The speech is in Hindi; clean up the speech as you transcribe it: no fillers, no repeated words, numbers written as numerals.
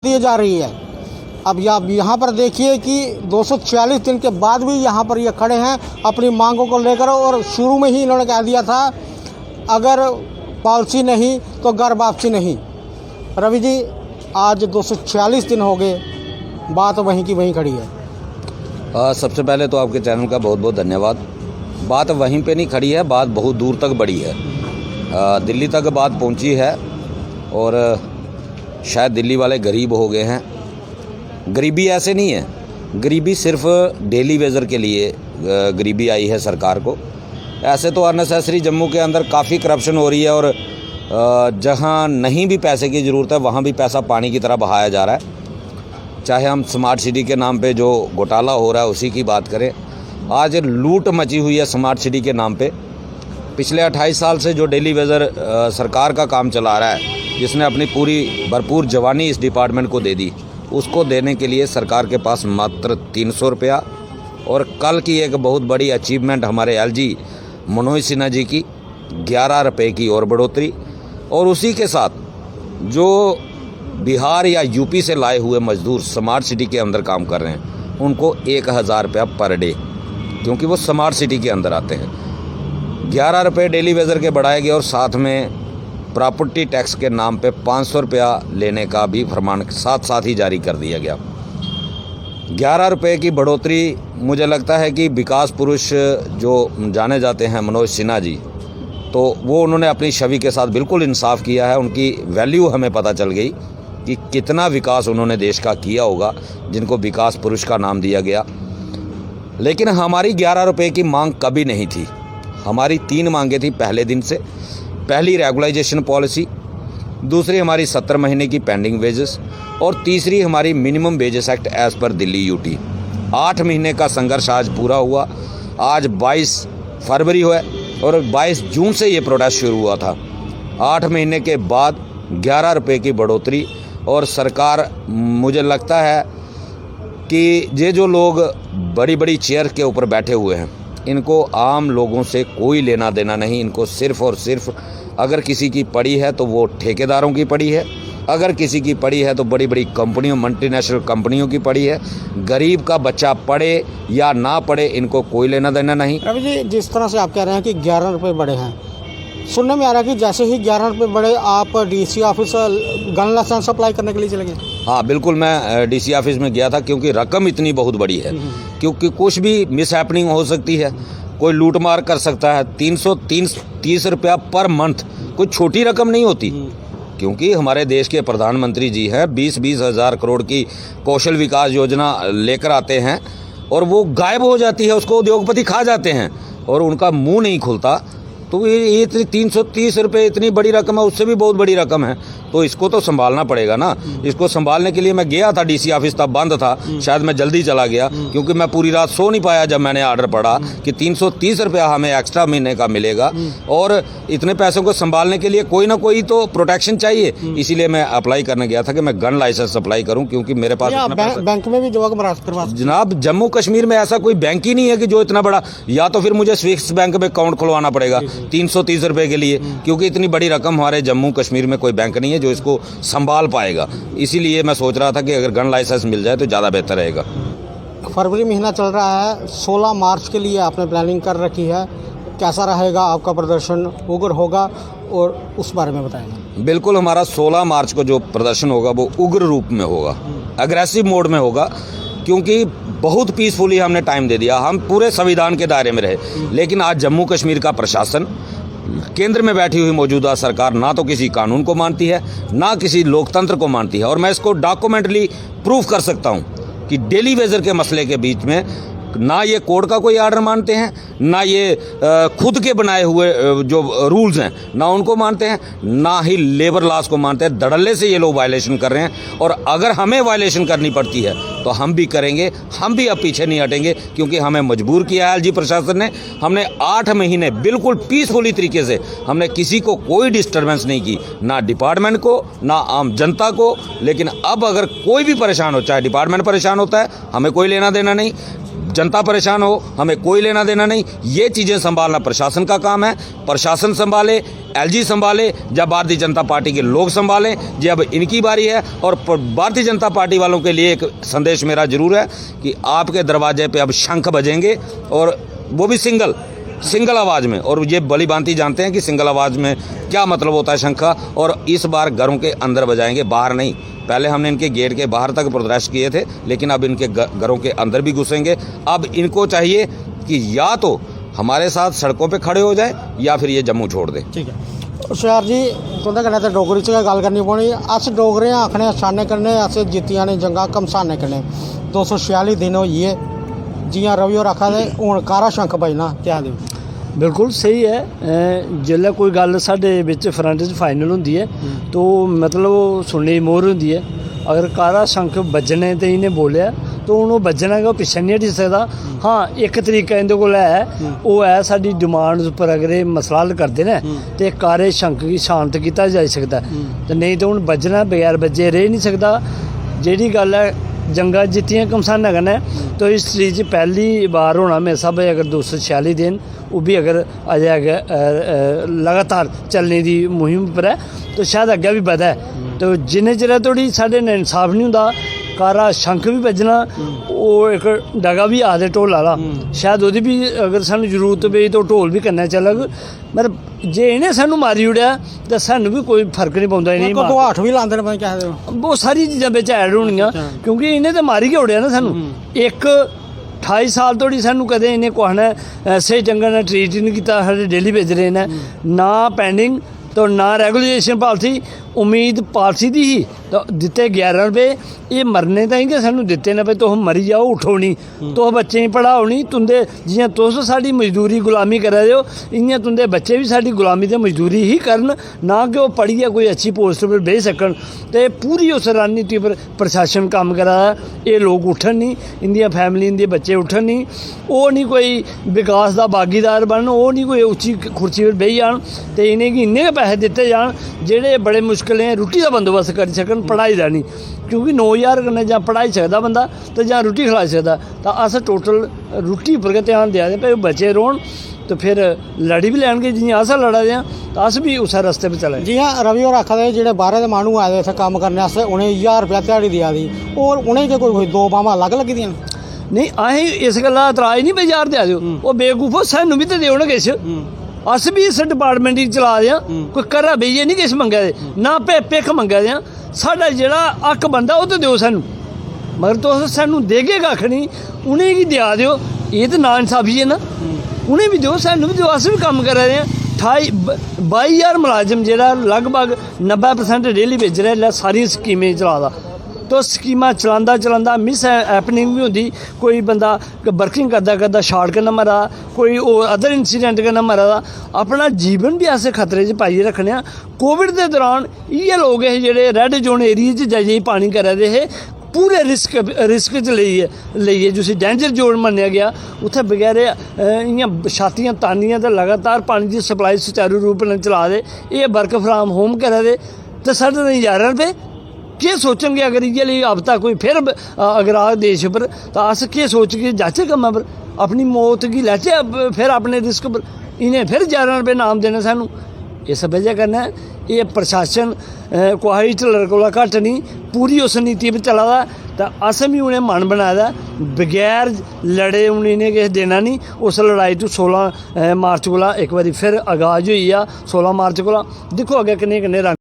दी जा रही है। अब यहाँ पर देखिए कि 240 दिन के बाद भी यहाँ पर ये खड़े हैं अपनी मांगों को लेकर, और शुरू में ही इन्होंने कह दिया था अगर पॉलिसी नहीं तो घर वापसी नहीं। रवि जी, आज 246 दिन हो गए, बात वहीं की वहीं खड़ी है। सबसे पहले तो आपके चैनल का बहुत बहुत धन्यवाद। बात वहीं पे नहीं खड़ी है, बात बहुत दूर तक बढ़ी है। दिल्ली तक बात पहुंची है और शायद दिल्ली वाले गरीब हो गए हैं। गरीबी ऐसे नहीं है, गरीबी सिर्फ डेली वेजर के लिए गरीबी आई है सरकार को। ऐसे तो अननेसेसरी जम्मू के अंदर काफ़ी करप्शन हो रही है और जहां नहीं भी पैसे की ज़रूरत है वहां भी पैसा पानी की तरह बहाया जा रहा है। चाहे हम स्मार्ट सिटी के नाम पे जो घोटाला हो रहा है उसी की बात करें, आज लूट मची हुई है स्मार्ट सिटी के नाम पे। पिछले 28 साल से जो डेली वेजर सरकार का काम चला रहा है, जिसने अपनी पूरी भरपूर जवानी इस डिपार्टमेंट को दे दी, उसको देने के लिए सरकार के पास मात्र 300 रुपया। और कल की एक बहुत बड़ी अचीवमेंट हमारे एलजी मनोज सिन्हा जी की 11 रुपये की और बढ़ोतरी। और उसी के साथ जो बिहार या यूपी से लाए हुए मजदूर स्मार्ट सिटी के अंदर काम कर रहे हैं उनको 1000 रुपया पर डे, क्योंकि वो स्मार्ट सिटी के अंदर आते हैं। 11 रुपये डेली वेजर के बढ़ाए गए और साथ में प्रॉपर्टी टैक्स के नाम पे 500 रुपया लेने का भी फरमान साथ ही जारी कर दिया गया। 11 रुपये की बढ़ोतरी, मुझे लगता है कि विकास पुरुष जो जाने जाते हैं मनोज सिन्हा जी, तो वो उन्होंने अपनी छवि के साथ बिल्कुल इंसाफ किया है। उनकी वैल्यू हमें पता चल गई कि कितना विकास उन्होंने देश का किया होगा, जिनको विकास पुरुष का नाम दिया गया। लेकिन हमारी 11 रुपये की मांग कभी नहीं थी। हमारी 3 मांगे थी पहले दिन से। पहली रेगुलाइजेशन पॉलिसी, दूसरी हमारी 70 महीने की पेंडिंग वेजेस, और तीसरी हमारी minimum wages act as per Delhi UT. 8 महीने का संघर्ष आज पूरा हुआ। आज 22 फरवरी हुआ और 22 जून से ये प्रोटेस्ट शुरू हुआ था। 8 महीने के बाद 11 रुपये की बढ़ोतरी। और सरकार, मुझे लगता है कि ये जो लोग बड़ी बड़ी चेयर के ऊपर बैठे हुए हैं, इनको आम लोगों से कोई लेना देना नहीं। इनको सिर्फ़ और सिर्फ अगर किसी की पड़ी है तो वो ठेकेदारों की पड़ी है, अगर किसी की पड़ी है तो बड़ी बड़ी कंपनियों, मल्टीनेशनल कंपनियों की पड़ी है। गरीब का बच्चा पढ़े या ना पढ़े, इनको कोई लेना देना नहीं। रवि जी, जिस तरह से आप कह रहे हैं कि 11 रुपये बढ़े हैं, सुनने में आ रहा है कि जैसे ही 11 रुपये बढ़े आप DC office gun license apply करने के लिए चले गए। हाँ बिल्कुल, मैं डीसी ऑफिस में गया था क्योंकि रकम इतनी बहुत बड़ी है, क्योंकि कुछ भी मिस हैपनिंग हो सकती है, कोई लूटमार कर सकता है। 330 रुपया पर मंथ कोई छोटी रकम नहीं होती, क्योंकि हमारे देश के प्रधानमंत्री जी हैं 20-20 हज़ार करोड़ की कौशल विकास योजना लेकर आते हैं और वो गायब हो जाती है, उसको उद्योगपति खा जाते हैं और उनका मुंह नहीं खुलता। तो ये 330 रुपये इतनी बड़ी रकम है, उससे भी बहुत बड़ी रकम है, तो इसको तो संभालना पड़ेगा ना। इसको संभालने के लिए मैं गया था डीसी ऑफिस, तब बंद था, शायद मैं जल्दी चला गया क्योंकि मैं पूरी रात सो नहीं पाया जब मैंने ऑर्डर पढ़ा कि 330 रुपया हमें एक्स्ट्रा महीने का मिलेगा और इतने पैसों को संभालने के लिए कोई ना कोई तो प्रोटेक्शन चाहिए। इसीलिए मैं अप्लाई करने गया था कि मैं गन लाइसेंस अप्लाई करूँ, क्योंकि मेरे पास बैंक में भी जनाब जम्मू कश्मीर में ऐसा कोई बैंक ही नहीं है कि जो इतना बड़ा, या तो फिर मुझे स्विस बैंक में अकाउंट खुलवाना पड़ेगा 330 रुपये के लिए, क्योंकि इतनी बड़ी रकम हमारे जम्मू कश्मीर में कोई बैंक नहीं है जो इसको संभाल पाएगा। इसीलिए मैं सोच रहा था कि अगर गन लाइसेंस मिल जाए तो ज़्यादा बेहतर रहेगा। फरवरी महीना चल रहा है, 16 मार्च के लिए आपने प्लानिंग कर रखी है, कैसा रहेगा आपका प्रदर्शन? उग्र होगा और उस बारे में बताएंगे। बिल्कुल, हमारा 16 मार्च को जो प्रदर्शन होगा वो उग्र रूप में होगा, अग्रेसिव मोड में होगा, क्योंकि बहुत पीसफुली हमने टाइम दे दिया। हम पूरे संविधान के दायरे में रहे, लेकिन आज जम्मू कश्मीर का प्रशासन, केंद्र में बैठी हुई मौजूदा सरकार ना तो किसी कानून को मानती है, ना किसी लोकतंत्र को मानती है। और मैं इसको डॉक्यूमेंटली प्रूफ कर सकता हूं कि डेली वेजर के मसले के बीच में ना ये कोर्ट का कोई आर्डर मानते हैं, ना ये खुद के बनाए हुए जो रूल्स हैं ना उनको मानते हैं, ना ही लेबर लॉस को मानते हैं। धड़ल्ले से ये लोग वायलेशन कर रहे हैं और अगर हमें वायलेशन करनी पड़ती है तो हम भी करेंगे। हम भी अब पीछे नहीं हटेंगे, क्योंकि हमें मजबूर किया है एलजी प्रशासन ने। हमने 8 महीने बिल्कुल पीसफुली तरीके से, हमने किसी को कोई डिस्टर्बेंस नहीं की, ना डिपार्टमेंट को ना आम जनता को। लेकिन अब अगर कोई भी परेशान हो, चाहे डिपार्टमेंट परेशान होता है, हमें कोई लेना देना नहीं। जनता परेशान हो, हमें कोई लेना देना नहीं। ये चीज़ें संभालना प्रशासन का काम है, प्रशासन संभाले, एलजी संभाले, जब भारतीय जनता पार्टी के लोग संभालें। जी अब इनकी बारी है। और भारतीय जनता पार्टी वालों के लिए एक संदेश मेरा जरूर है कि आपके दरवाजे पे अब शंख बजेंगे, और वो भी सिंगल आवाज़ में। और ये भली भांति जानते हैं कि सिंगल आवाज़ में क्या मतलब होता है शंख का। और इस बार घरों के अंदर बजाएंगे, बाहर नहीं। पहले हमने इनके गेट के बाहर तक प्रोटेस्ट किए थे, लेकिन अब इनके घरों के अंदर भी घुसेंगे। अब इनको चाहिए कि या तो हमारे साथ सड़कों पे खड़े हो जाए या फिर ये जम्मू छोड़ दे। ठीक है हुशियार जी, तुंदे कन्नै ते डोगरी च गै गल करनी पौनी। अस डोगरे आखने शाने कन्नै अस जित्तियां ने जंगां घमसाने कन्नै। 246 दिन होई गे, जियां रवि होर आखा दे हूँ कारा शंख बजना, क्या दे बिल्कुल सही है। जिसलै कोई गल साढ़े बिच फ्रंट च फाइनल होंदी है तो मतलब वो सुनने दी मोहर होंदी है। अगर कारा शंख बज्जने ते इन्हें बोलिया तो हूँ वो बज्जना गै, पिच्छे नहीं हटी सकदा। हाँ एक तरीका इंदे कोल है, वो है साडी डिमांड उप्पर अगर ये मसला हल करदे ने ते कारे शंख गी शांत कीता जाई सकदा। ते नहीं तो हूँ बज्जना बगैर बज्जे रेह नहीं सकदा। जेह्ड़ी गल है जंगा जित्तियां घमसाने कन्नै, तो इस चीज़ पहली बार होना मेरे स्हाबै अगर 246 दिन वो भी अगर अजें लगातार चलने की मुहिम पर है तो शायद अग्गें भी बधै। तो जिन्ने चिर धोड़ी साढ़े ने इंसाफ नहीं होंदा, कारा शंख भी बजना, वो एक डगा भी आखदे ढोल आह्ला, शायद ओह्दी भी अगर सानू जरूरत पेई तो ढोल भी कन्नै चलग। मतलब जे इन्हें सानू मारी उड़ेआ तो सानू भी कोई फर्क नहीं पौंदा। इन्हें घुआठ भी लांदे ने भाई, क्या वो सारी चीज़ां बिच ऐड होनियां, क्योंकि इन्हें तो मारी गै उड़ेआ ना सानू। एक 28 साल धोड़ी सानू कदें इन्हें कुसै ने स्हेई ढंगा नाल ट्रीट नहीं कीता। साढ़े डेली भेज रहे ने ना पेंडिंग तो ना रेगुलेशन पॉलिसी। उम्मीद पॉलिसी दी ही तो दिते 11 रुपये, ये मरने ताईं गै सानू दिते ने भाई तुस मरी जाओ, उठो नहीं, तुस बच्चें गी पढ़ाओ नहीं। तुंदे जियां तुस साडी मजदूरी गुलामी करा दे हो, इयां तुंदे बच्चे भी साडी गुलामी ते मजदूरी ही करन, ना कि ओह् पढ़ियै कोई अच्छी पोस्ट पर बेही सकन। ते पूरी उस रणनीति पर प्रशासन कम्म करा दा। एह् लोग उठन नहीं, इंदियां फैमिली इंदे बच्चे उठन नहीं, ओह् नहीं कोई विकास दा बागीदार बनन, ओह् नहीं कोई उच्ची कुर्सी पर बेही जान ते इनेंगी इन्ने गै पैसे दित्ते जान जेह्ड़े बड़े मुश्कलें रुट्टी दा बंदोबस्त करी सकन, पढ़ाई दा नहीं। क्योंकि 9000 कन्नै जां पढ़ाई सकदा बंदा ते जां रुट्टी खलाई सकदा। तो अस टोटल रुट्टी उप्पर गै ध्यान देआ दे भाई बच्चे रौह्न, तो फिर लड़ी भी लैनगे जियां अस लड़ा दे आं, तो अस भी उस रस्ते पर चले। जियां रवि होर आखा दे जेह्ड़े बाह्रे दे माह्नू आए दे इत्थै कम्म करने आस्तै उ'नेंगी 1000 रुपया ध्याड़ी देआ दी, और उ'नेंगी कोई दो बाह्मां अलग लग्गी दियां नहीं। असें इस गल्ला एतराज नहीं भाई 1000 देआ देओ, ओह् बेवकूफो सानू भी ते देओ ना किश। अस भी इस डिपार्टमेंट गी चला दे आं, कोई घरा बेहियै नहीं किश मंगा दे, ना भिक्ख मंगा दे आं। साढ़ा जेह्ड़ा हक बनदा ओह् ते देओ सानू, मगर तुस सानू देगे कक्ख नहीं, उ'नेंगी देआ दिओ। एह् ते ना इंसाफी है ना, उ'नें भी देओ सानू भी देओ। अस भी कम्म करा दे आं। 22,000 मुलाजम जेह्ड़ा लगभग 90% डेली भेज रहा सारी स्कीमें चला दा। तो स्कीमां चलांदा मिस हैपनिंग भी होंदी, कोई बंदा वर्किंग करदा शार्ट कन्नै मरा दा, कोई होर अदर इंसीडेंट कन्नै मरा दा। अपना जीवन भी अस खतरे च पाइयै रक्खने आं। कोविड दे दौरान इ'यै लोग हे जेह्ड़े रेड जोन एरिया च जाइयै पानी करा दे हे, पूरे रिस्क च लेइयै जिसी डेंजर जोन मन्नेआ गया। उत्थै बगैर इ'यां छातियां तानियां ते लगातार पानी दी सप्लाई सुचारू रूप कन्नै चला दे। एह् वर्क फ्राम होम करा दे ते साढ़े ताईं 11 रुपये केह् सोचनगे। अगर इ'यै लेई हफ्ता कोई फिर अगर आ देश पर तो अस केह् सोचगे, जाचै कम्मा पर, अपनी मौत गी लैचै फिर अपने रिस्क पर। इन्हें फिर 11 रुपये नाम देने सानू। इस वजह कन्नै ये प्रशासन कुसै ढिल्लर कोला घट्ट नहीं, पूरी उस नीति पर चला दा। तो अस भी उ'नें मन बनाए दा बगैर लड़े हून इन्हें किश देना नहीं। उस लड़ाई तो 16 मार्च कोला एक बारी फिर आगाज होई आ। 16 मार्च कोला दिक्खो अग्गें कनेह् रंग